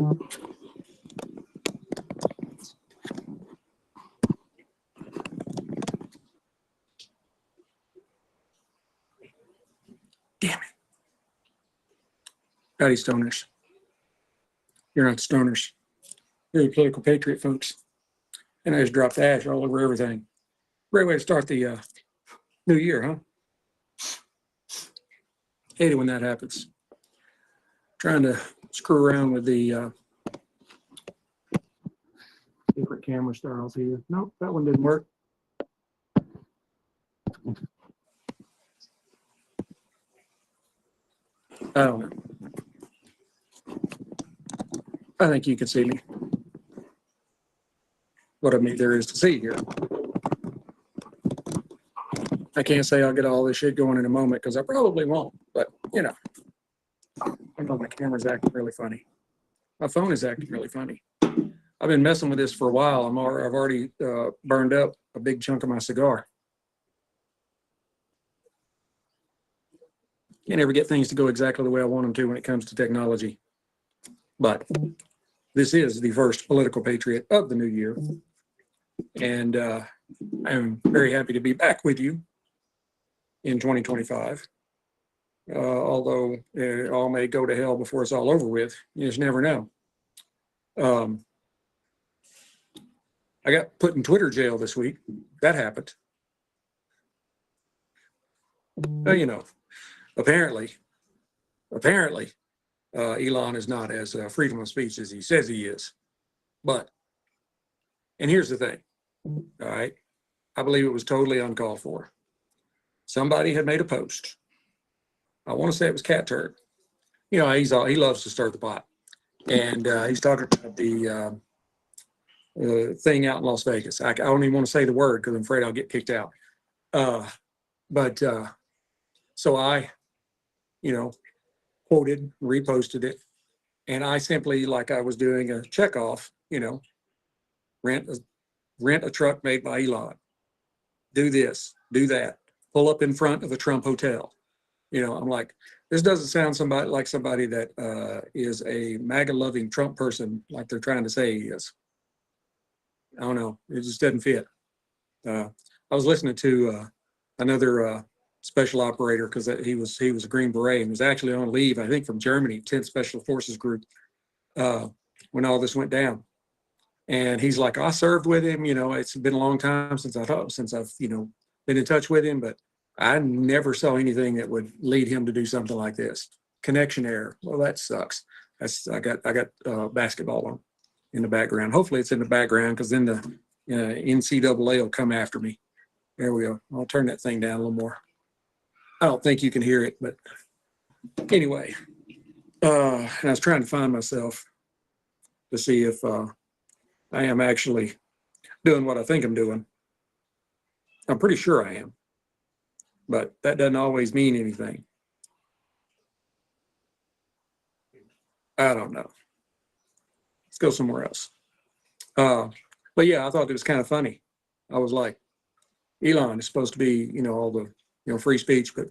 Damn it. Howdy, stoners. You're not stoners. You're the Political Patriot, folks. And I just dropped ash all over everything. Great way to start the new year, huh? Hate it when that happens. Trying to screw around with the different camera styles here. Nope, that one didn't work. I don't know. I think you can see me. What I mean there is to see here. I can't say I'll get all this shit going in a moment because I probably won't, but you know, I know my camera's acting really funny. My phone is acting really funny. I've been messing with this for a while. I've already burned up a big chunk of my cigar. Can't ever get things to go exactly the way I want them to when it comes to technology. But this is the first Political Patriot of the new year. And I'm very happy to be back with you in 2025. Although it all may go to hell before it's all over with. You just never know. I got put in Twitter jail this week. That happened. You know, apparently, Elon is not as freedom of speech as he says he is. But, and here's the thing, all right? I believe it was totally uncalled for. Somebody had made a post. I want to say it was Cat Turd. You know, he loves to stir the pot. And he's talking about the thing out in Las Vegas. I don't even want to say the word because I'm afraid I'll get kicked out. So I, you know, quoted, reposted it, and I simply, like I was doing a checkoff, you know, rent a truck made by Elon, do this, do that, pull up in front of a Trump hotel. You know, I'm like, this doesn't sound like somebody that is a MAGA-loving Trump person like they're trying to say he is. I don't know. It just doesn't fit. I was listening to another special operator because he was a Green Beret and was actually on leave, I think, from Germany, 10th Special Forces Group, when all this went down. And he's like, I served with him. You know, it's been a long time since I've you know, been in touch with him, but I never saw anything that would lead him to do something like this. Connection error. Well, that sucks. I got basketball on in the background. Hopefully it's in the background because then the NCAA will come after me. There we go. I'll turn that thing down a little more. I don't think you can hear it, but anyway, and I was trying to find myself to see if I am actually doing what I think I'm doing. I'm pretty sure I am, but that doesn't always mean anything. I don't know. Let's go somewhere else. But yeah, I thought it was kind of funny. I was like, Elon is supposed to be, you know, all the, you know, free speech, but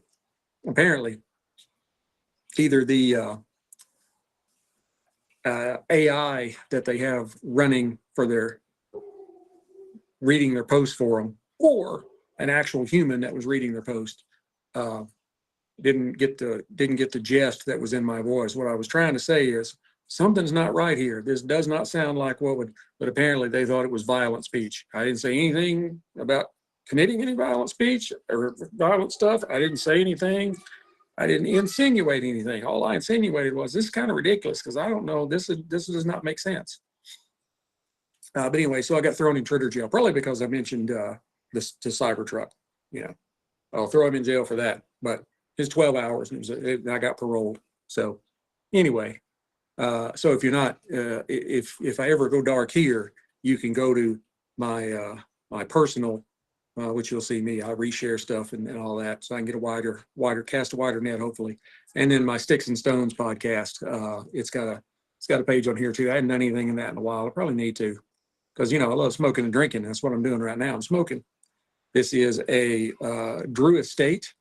apparently either the AI that they have running for their reading their post for them, or an actual human that was reading their post, didn't get the gist that was in my voice. What I was trying to say is something's not right here. This does not sound like but apparently they thought it was violent speech. I didn't say anything about committing any violent speech or violent stuff. I didn't say anything. I didn't insinuate anything. All I insinuated was this is kind of ridiculous because I don't know. This does not make sense. But anyway, so I got thrown in Twitter jail, probably because I mentioned this to Cybertruck. You know, I'll throw him in jail for that. But it's 12 hours and I got paroled. So anyway, so if you're not, if I ever go dark here, you can go to my my personal, which you'll see me. I reshare stuff and all that, so I can get a cast a wider net, hopefully. And then my Sticks and Stones podcast, it's got a page on here too. I hadn't done anything in that in a while. I probably need to, because you know I love smoking and drinking. That's what I'm doing right now. I'm smoking. This is a Drew Estate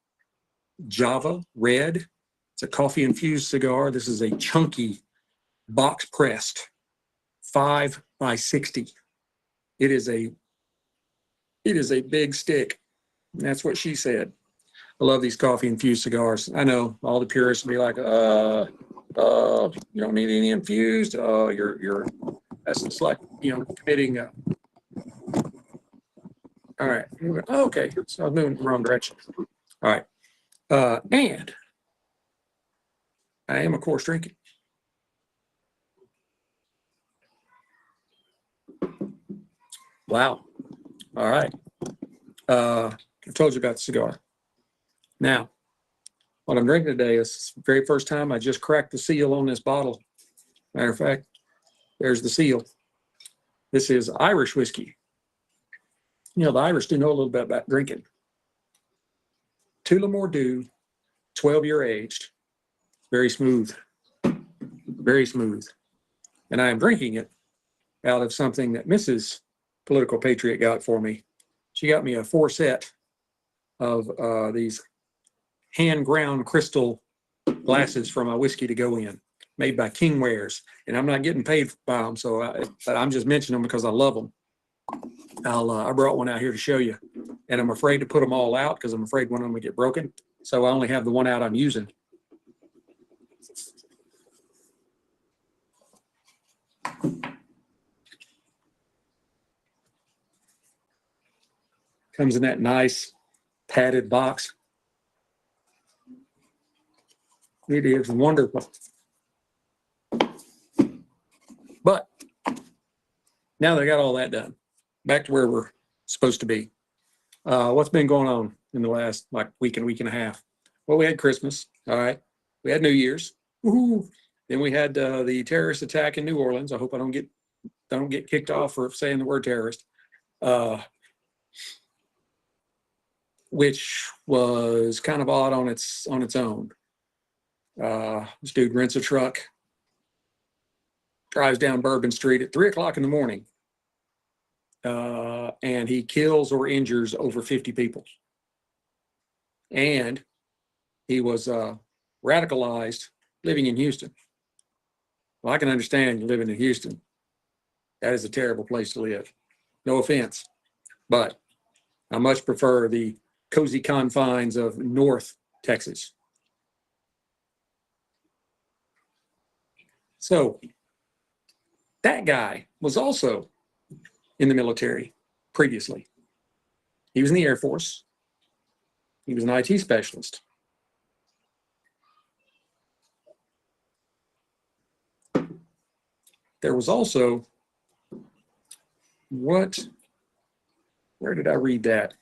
Java Red. It's a coffee infused cigar. This is a chunky box pressed, 5 by 60. It is a big stick. That's what she said. I love these coffee infused cigars. I know all the purists will be like, you don't need any infused. Oh, that's just like, committing. All right. Oh, okay. So I was moving in the wrong direction. All right. And I am, of course, drinking. Wow. All right. I told you about the cigar. Now, what I'm drinking today is the very first time I just cracked the seal on this bottle. Matter of fact, there's the seal. This is Irish whiskey. The Irish do know a little bit about drinking. Tullamore Dew, 12-year aged, very smooth, very smooth. And I am drinking it out of something that Mrs. Political Patriot got for me. She got me a 4-set of these hand-ground crystal glasses for my whiskey to go in, made by King Wares. And I'm not getting paid by them, but I'm just mentioning them because I love them. I brought one out here to show you, and I'm afraid to put them all out because I'm afraid one of them will get broken. So I only have the one out I'm using. Comes in that nice padded box. It is wonderful. But now they got all that done. Back to where we're supposed to be. What's been going on in the last week and a half? Well, we had Christmas. All right. We had New Year's. Woo-hoo. Then we had the terrorist attack in New Orleans. I hope I don't get kicked off for saying the word terrorist. Which was kind of odd on its own. This dude rents a truck, drives down Bourbon Street at 3:00 in the morning, and he kills or injures over 50 people. And he was radicalized living in Houston. Well, I can understand you living in Houston. That is a terrible place to live. No offense, but I much prefer the cozy confines of North Texas. So that guy was also in the military previously. He was in the Air Force. He was an IT specialist. There was also where did I read that?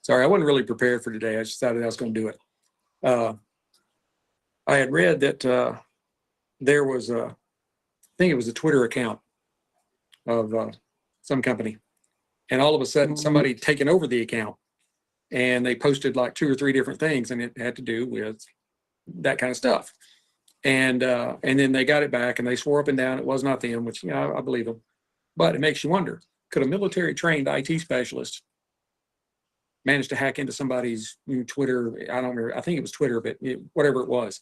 Sorry, I wasn't really prepared for today. I just decided I was going to do it. I had read that there was I think it was a Twitter account of some company. And all of a sudden somebody taken over the account and they posted like 2 or 3 different things, and it had to do with that kind of stuff. And then they got it back and they swore up and down it was not them, which, I believe them. But it makes you wonder, could a military trained IT specialist manage to hack into somebody's Twitter? I don't remember. I think it was Twitter, but whatever it was.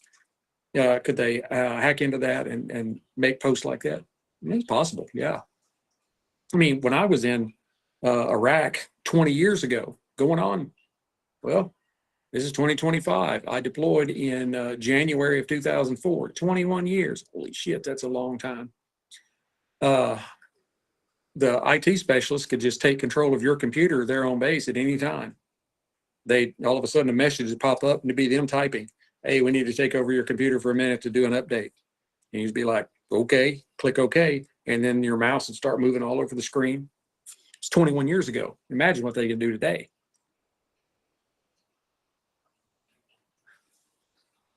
Could they hack into that and make posts like that? It's possible, yeah. I mean, when I was in Iraq 20 years ago, going on, well, this is 2025. I deployed in January of 2004, 21 years. Holy shit, that's a long time. The IT specialist could just take control of your computer there on base at any time. All of a sudden a message would pop up and it'd be them typing, "Hey, we need to take over your computer for a minute to do an update." And you'd be like, "Okay," click OK. And then your mouse would start moving all over the screen. It's 21 years ago. Imagine what they can do today.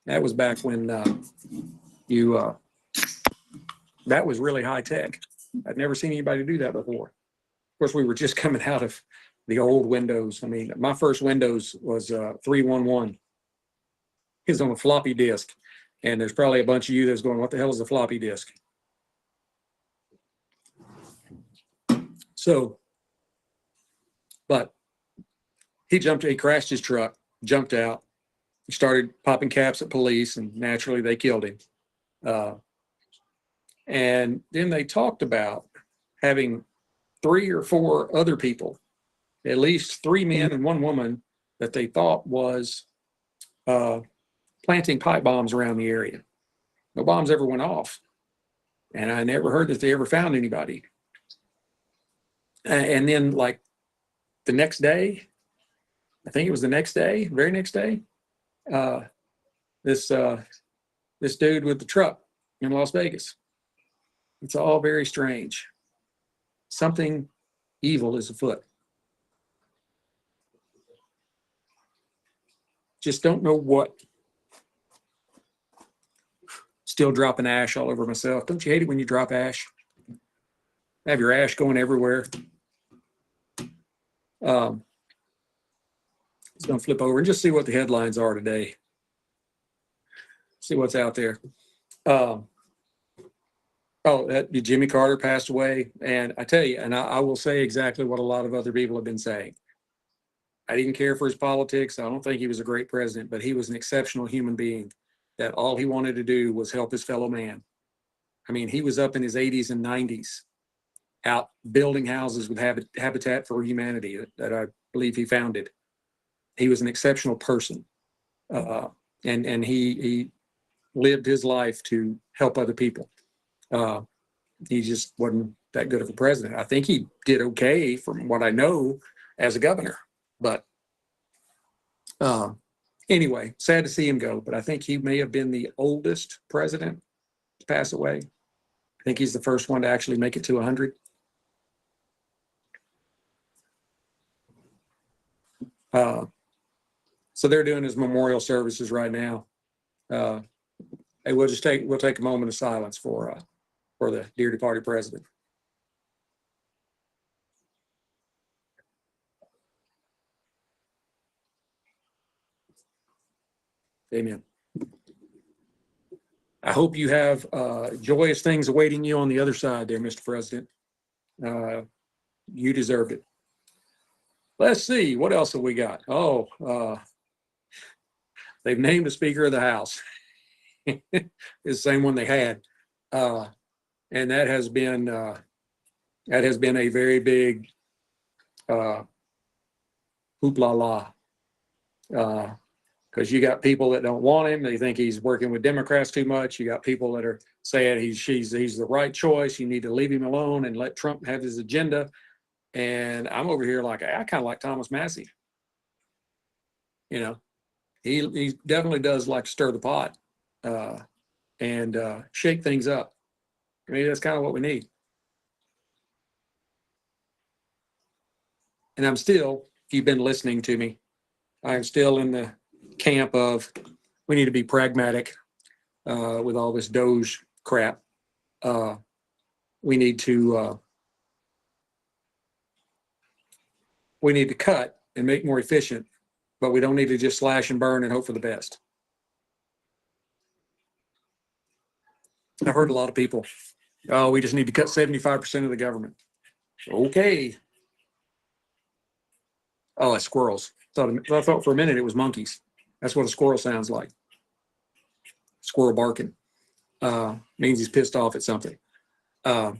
That was back when that was really high tech. I'd never seen anybody do that before. Of course, we were just coming out of the old Windows. I mean, my first Windows was 3.11. It was on a floppy disk. And there's probably a bunch of you that's going, what the hell is a floppy disk? So, but he crashed his truck, jumped out, started popping caps at police, and naturally they killed him. And then they talked about having 3 or 4 other people, at least 3 men and 1 woman, that they thought was planting pipe bombs around the area. No bombs ever went off. And I never heard that they ever found anybody. And then, like, the next day, I think it was the next day, very next day, this dude with the truck in Las Vegas. It's all very strange. Something evil is afoot. Just don't know what. Still dropping ash all over myself. Don't you hate it when you drop ash? Have your ash going everywhere. It's going to flip over and just see what the headlines are today. See what's out there. Jimmy Carter passed away. And I tell you, and I will say exactly what a lot of other people have been saying. I didn't care for his politics. I don't think he was a great president, but he was an exceptional human being that all he wanted to do was help his fellow man. I mean, he was up in his 80s and 90s out building houses with Habitat for Humanity that I believe he founded. He was an exceptional person. And he lived his life to help other people. He just wasn't that good of a president. I think he did okay from what I know as a governor, but anyway, sad to see him go, but I think he may have been the oldest president to pass away. I think he's the first one to actually make it to 100. So they're doing his memorial services right now. Hey, we'll take a moment of silence for the dear departed president. Amen. I hope you have joyous things awaiting you on the other side there, Mr. President. You deserved it. Let's see, what else have we got? They've named the Speaker of the House. It's the same one they had. And that has been a very big hoopla la. Because you got people that don't want him. They think he's working with Democrats too much. You got people that are saying he's the right choice. You need to leave him alone and let Trump have his agenda. And I'm over here like, I kind of like Thomas Massey. You know, he definitely does like to stir the pot and shake things up. I mean, that's kind of what we need. And I'm still, if you've been listening to me, I'm still in the camp of we need to be pragmatic with all this Doge crap. We need to cut and make more efficient, but we don't need to just slash and burn and hope for the best. I've heard a lot of people, we just need to cut 75% of the government. Okay. Oh, it's squirrels. I thought for a minute it was monkeys. That's what a squirrel sounds like. Squirrel barking. Means he's pissed off at something. No,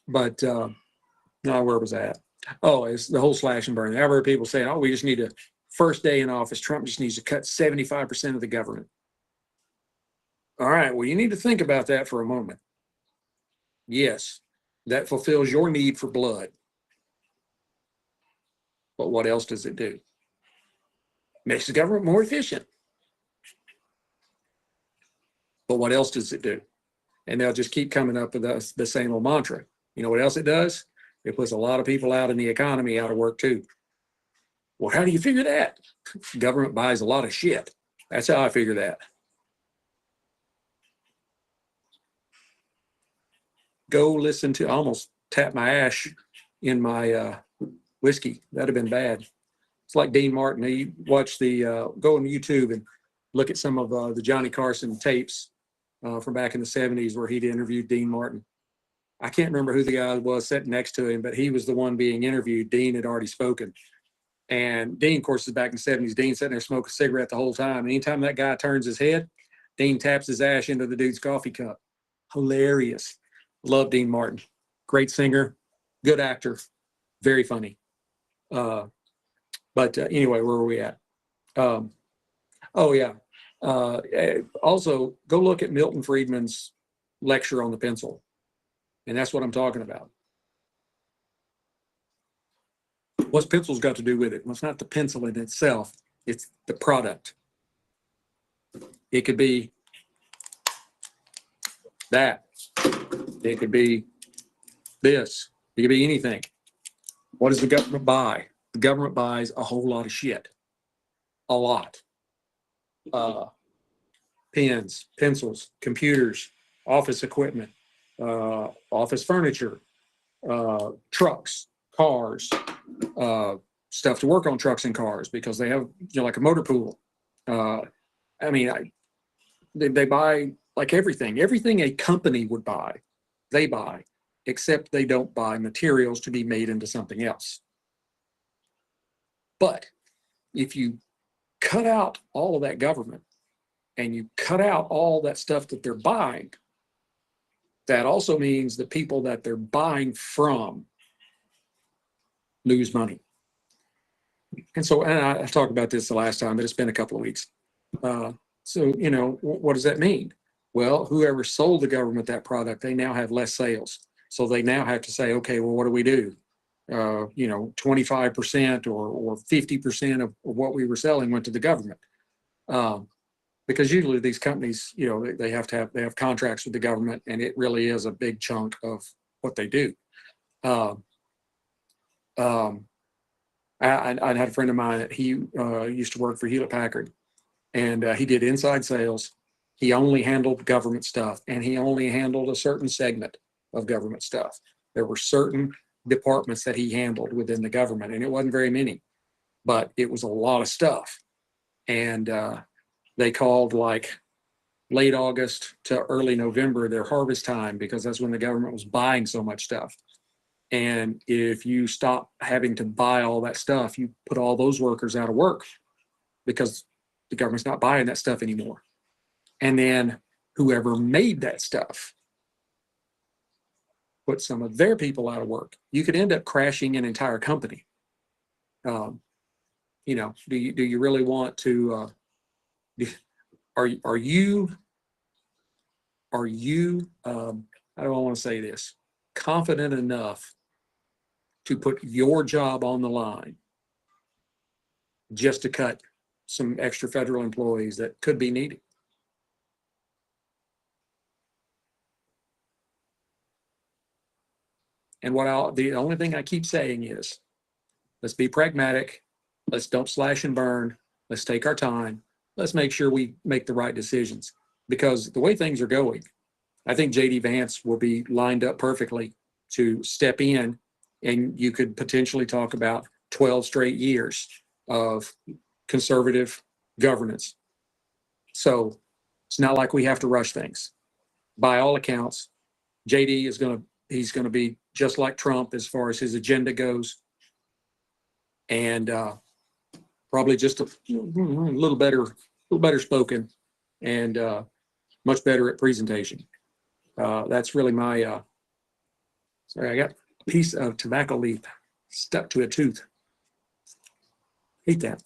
where was I at? Oh, it's the whole slash and burn. I've heard people saying, we just need to, first day in office, Trump just needs to cut 75% of the government. All right, well, you need to think about that for a moment. Yes, that fulfills your need for blood. But what else does it do? Makes the government more efficient. But what else does it do? And they'll just keep coming up with the same old mantra. You know what else it does? It puts a lot of people out in the economy out of work too. Well, how do you figure that? Government buys a lot of shit. That's how I figure that. Go listen to, I almost tapped my ash in my whiskey. That'd have been bad. It's like Dean Martin. You watch go on YouTube and look at some of the Johnny Carson tapes from back in the 70s where he'd interviewed Dean Martin. I can't remember who the guy was sitting next to him, but he was the one being interviewed. Dean had already spoken. And Dean, of course, is back in the 70s. Dean sitting there smoking a cigarette the whole time. And anytime that guy turns his head, Dean taps his ash into the dude's coffee cup. hilarious. Love Dean Martin. Great singer, good actor, very funny. But anyway, where were we at? Oh, yeah. Also, go look at Milton Friedman's lecture on the pencil. And that's what I'm talking about. What's pencils got to do with it? Well, it's not the pencil in itself. It's the product. It could be that. It could be this. It could be anything. What does the government buy? The government buys a whole lot of shit. A lot. Pens, pencils, computers, office equipment, office furniture, trucks, cars, stuff to work on trucks and cars because they have, like a motor pool. They buy like everything a company would buy, they buy, except they don't buy materials to be made into something else. But if you cut out all of that government and you cut out all that stuff that they're buying, that also means the people that they're buying from lose money. And so, and I talked about this the last time, but it's been a couple of weeks. So, what does that mean? Well, whoever sold the government that product, they now have less sales. So they now have to say, okay, well, what do we do? 25% or 50% of what we were selling went to the government. Because usually these companies, they have contracts with the government, and it really is a big chunk of what they do. I had a friend of mine that he used to work for Hewlett Packard, and he did inside sales. He only handled government stuff, and he only handled a certain segment of government stuff. There were certain departments that he handled within the government, and it wasn't very many, but it was a lot of stuff. And they called like late August to early November their harvest time, because that's when the government was buying so much stuff. And if you stop having to buy all that stuff, you put all those workers out of work because the government's not buying that stuff anymore. And then whoever made that stuff put some of their people out of work. You could end up crashing an entire company. Do you really want to? Are you? How do I want to say this? Confident enough to put your job on the line just to cut some extra federal employees that could be needed? And the only thing I keep saying is, let's be pragmatic. Let's don't slash and burn. Let's take our time. Let's make sure we make the right decisions, because the way things are going, I think JD Vance will be lined up perfectly to step in, and you could potentially talk about 12 straight years of conservative governance. So it's not like we have to rush things. By all accounts, JD he's going to be just like Trump as far as his agenda goes, and probably just a little better spoken, and much better at presentation. That's really my. Sorry, I got a piece of tobacco leaf stuck to a tooth. Hate that.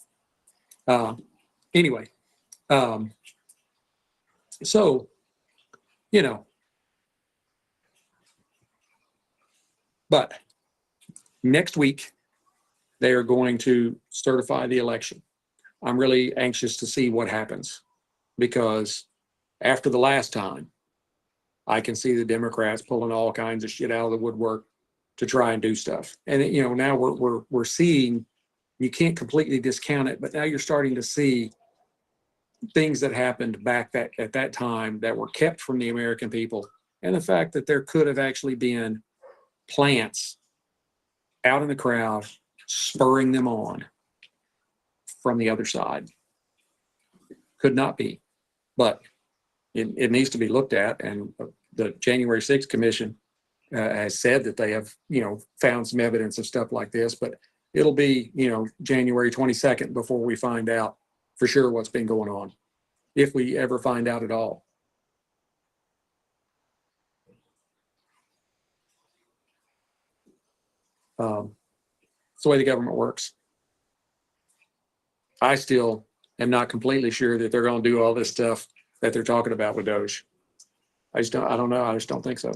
Anyway, so but next week they are going to certify the election. I'm really anxious to see what happens, because after the last time, I can see the Democrats pulling all kinds of shit out of the woodwork to try and do stuff. And now we're seeing, you can't completely discount it, but now you're starting to see things that happened back at that time that were kept from the American people, and the fact that there could have actually been plants out in the crowd spurring them on from the other side. Could not be, but it needs to be looked at. And the January 6th Commission has said that they have, found some evidence of stuff like this, but it'll be, January 22nd before we find out for sure what's been going on, if we ever find out at all. It's the way the government works. I still am not completely sure that they're going to do all this stuff that they're talking about with Doge. I don't know. I just don't think so.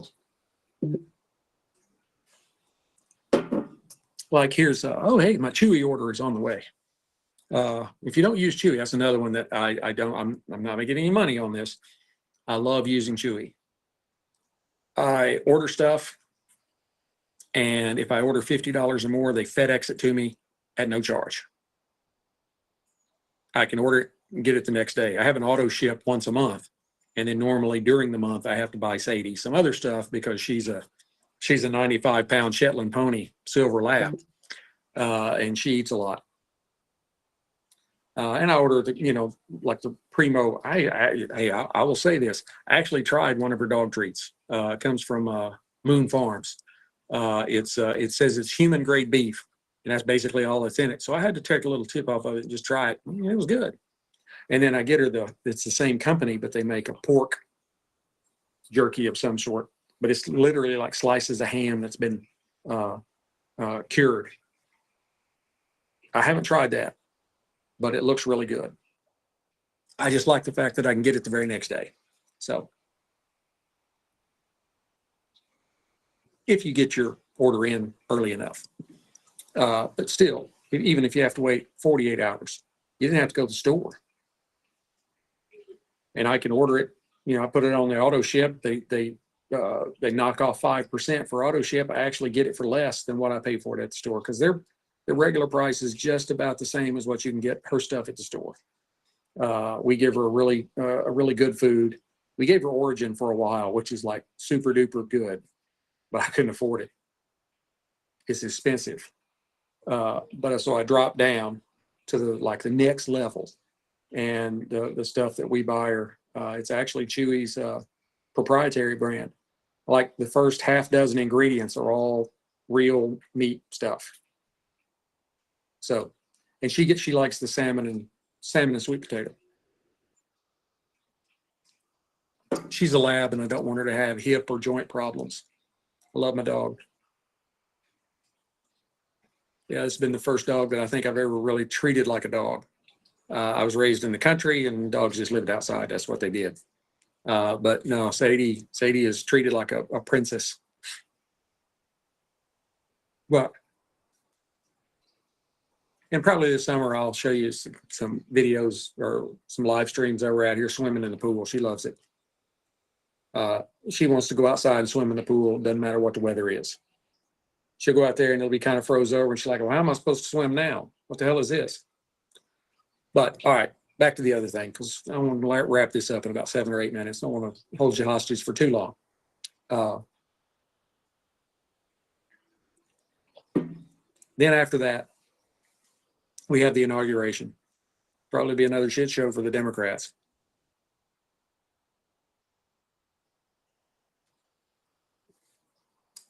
Like here's, oh, hey, my Chewy order is on the way. If you don't use Chewy, that's another one that I'm not making any money on this. I love using Chewy. I order stuff, and if I order $50 or more, they FedEx it to me at no charge. I can order it and get it the next day. I have an auto ship once a month, and then normally during the month I have to buy Sadie some other stuff because she's a 95-pound Shetland pony, silver lab, and she eats a lot. And I ordered, like the Primo. I will say this. I actually tried one of her dog treats. It comes from Moon Farms. It says it's human grade beef, and that's basically all that's in it. So I had to take a little tip off of it and just try it. It was good. And then I get her it's the same company, but they make a pork jerky of some sort. But it's literally like slices of ham that's been cured. I haven't tried that, but it looks really good. I just like the fact that I can get it the very next day. So if you get your order in early enough, but still, even if you have to wait 48 hours, you didn't have to go to the store. And I can order it. I put it on the auto ship. They knock off 5% for auto ship. I actually get it for less than what I pay for it at the store because the regular price is just about the same as what you can get her stuff at the store. We give her a really good food. We gave her Origin for a while, which is like super duper good, but I couldn't afford it. It's expensive. But so I dropped down to the next level, and the stuff that we buy it's actually Chewy's proprietary brand. Like the first half dozen ingredients are all real meat stuff. So, and she likes the salmon and sweet potato. She's a lab, and I don't want her to have hip or joint problems. I love my dog. Yeah, it's been the first dog that I think I've ever really treated like a dog. I was raised in the country, and dogs just lived outside. That's what they did. But no, Sadie is treated like a princess. But and probably this summer I'll show you some videos or some live streams that we're out here swimming in the pool. She loves it. She wants to go outside and swim in the pool. Doesn't matter what the weather is. She'll go out there and it'll be kind of froze over, and she's like, "Well, how am I supposed to swim now? What the hell is this?" But all right, back to the other thing, because I want to wrap this up in about 7 or 8 minutes. I don't want to hold you hostage for too long. Then after that, we have the inauguration. Probably be another shit show for the Democrats.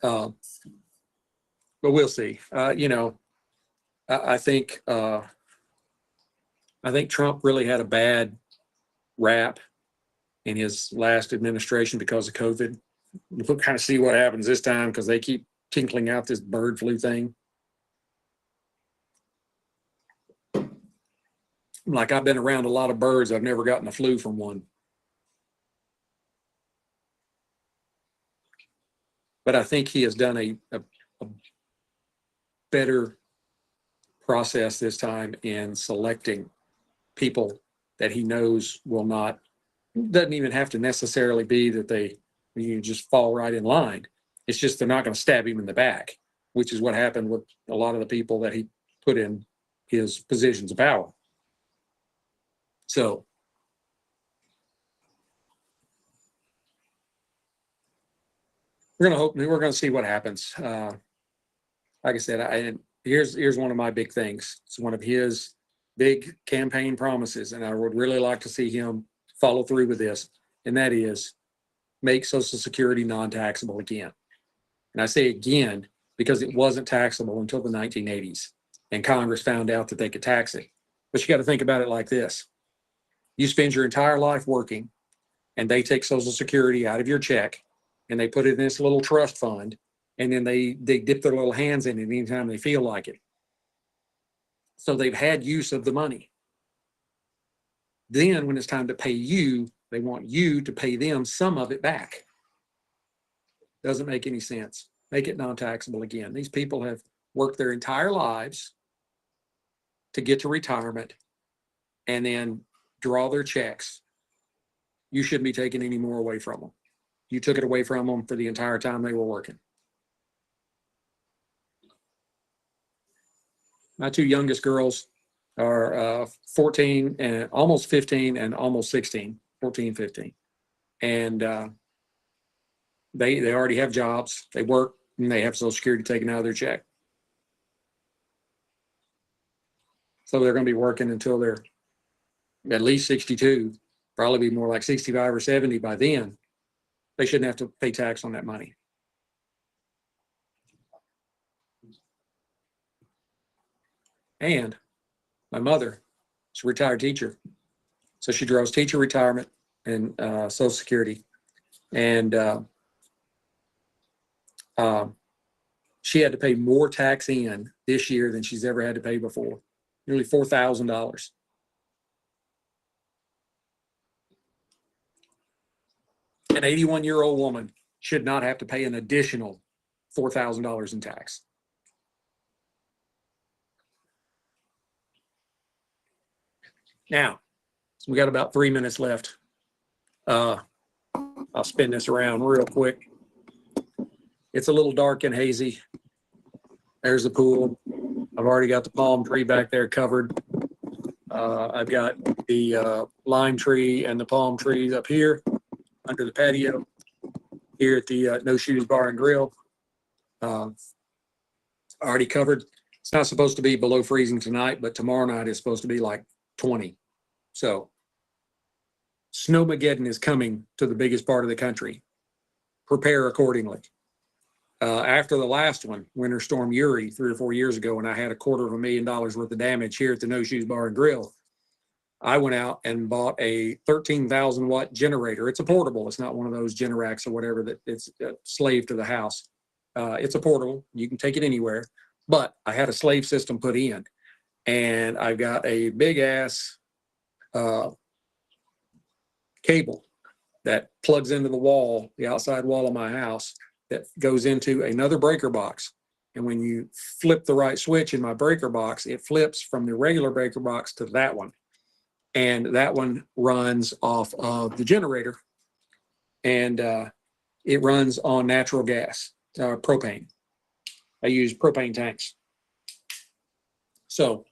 But we'll see. I think Trump really had a bad rap in his last administration because of COVID. We'll kind of see what happens this time because they keep tinkling out this bird flu thing. Like, I've been around a lot of birds. I've never gotten the flu from one. But I think he has done a better process this time in selecting people that he knows will not, doesn't even have to necessarily be that you just fall right in line. It's just they're not going to stab him in the back, which is what happened with a lot of the people that he put in his positions of power. So we're going to see what happens. Like I said, here's one of my big things. It's one of his big campaign promises, and I would really like to see him follow through with this, and that is make Social Security non-taxable again. And I say again because it wasn't taxable until the 1980s, and Congress found out that they could tax it. But you got to think about it like this. You spend your entire life working, and they take Social Security out of your check, and they put it in this little trust fund, and then they dip their little hands in it anytime they feel like it. So they've had use of the money. Then when it's time to pay you, they want you to pay them some of it back. Doesn't make any sense. Make it non-taxable again. These people have worked their entire lives to get to retirement and then draw their checks. You shouldn't be taking any more away from them. You took it away from them for the entire time they were working. My two youngest girls are 14 and almost 15 and almost 16, 14, 15. And they already have jobs. They work and they have Social Security taken out of their check. So they're going to be working until they're at least 62, probably be more like 65 or 70 by then. They shouldn't have to pay tax on that money. And my mother is a retired teacher. So she draws teacher retirement and Social Security. And she had to pay more tax in this year than she's ever had to pay before, nearly $4,000. An 81-year-old woman should not have to pay an additional $4,000 in tax. Now, we got about 3 minutes left. I'll spin this around real quick. It's a little dark and hazy. There's the pool. I've already got the palm tree back there covered. I've got the lime tree and the palm trees up here under the patio here at the No Shoes Bar and Grill. Already covered. It's not supposed to be below freezing tonight, but tomorrow night is supposed to be like 20. So Snowmageddon is coming to the biggest part of the country. Prepare accordingly. After the last one, Winter Storm Uri, 3 or 4 years ago, and I had $250,000 worth of damage here at the No Shoes Bar and Grill, I went out and bought a 13,000 watt generator. It's a portable. It's not one of those Generacs or whatever that it's a slave to the house. It's a portable. You can take it anywhere. But I had a slave system put in, and I've got a big ass cable that plugs into the wall, the outside wall of my house, that goes into another breaker box. And when you flip the right switch in my breaker box, it flips from the regular breaker box to that one. And that one runs off of the generator, and it runs on natural gas, propane. I use propane tanks. So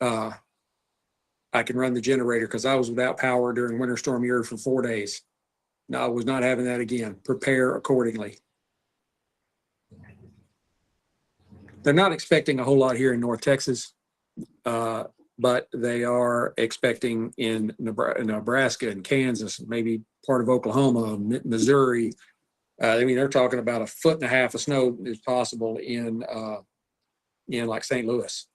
I can run the generator because I was without power during Winter Storm Uri for 4 days. No, I was not having that again. Prepare accordingly. They're not expecting a whole lot here in North Texas, but they are expecting in Nebraska and Kansas, maybe part of Oklahoma, Missouri. I mean, they're talking about 1.5 feet of snow is possible in like St. Louis.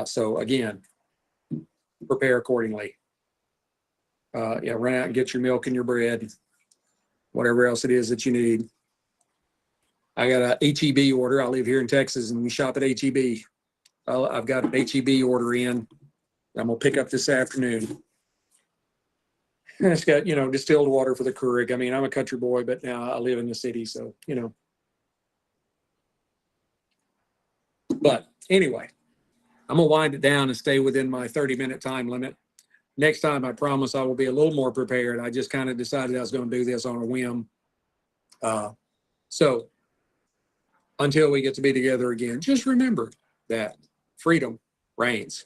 So again, prepare accordingly. Run out and get your milk and your bread, whatever else it is that you need. I got an HEB order. I live here in Texas and we shop at HEB. I've got an HEB order in. I'm gonna pick up this afternoon. And it's got, distilled water for the Keurig. I mean, I'm a country boy, but now I live in the city, so, But anyway, I'm gonna wind it down and stay within my 30-minute time limit. Next time, I promise I will be a little more prepared. I just kind of decided I was going to do this on a whim. So until we get to be together again, just remember that freedom reigns.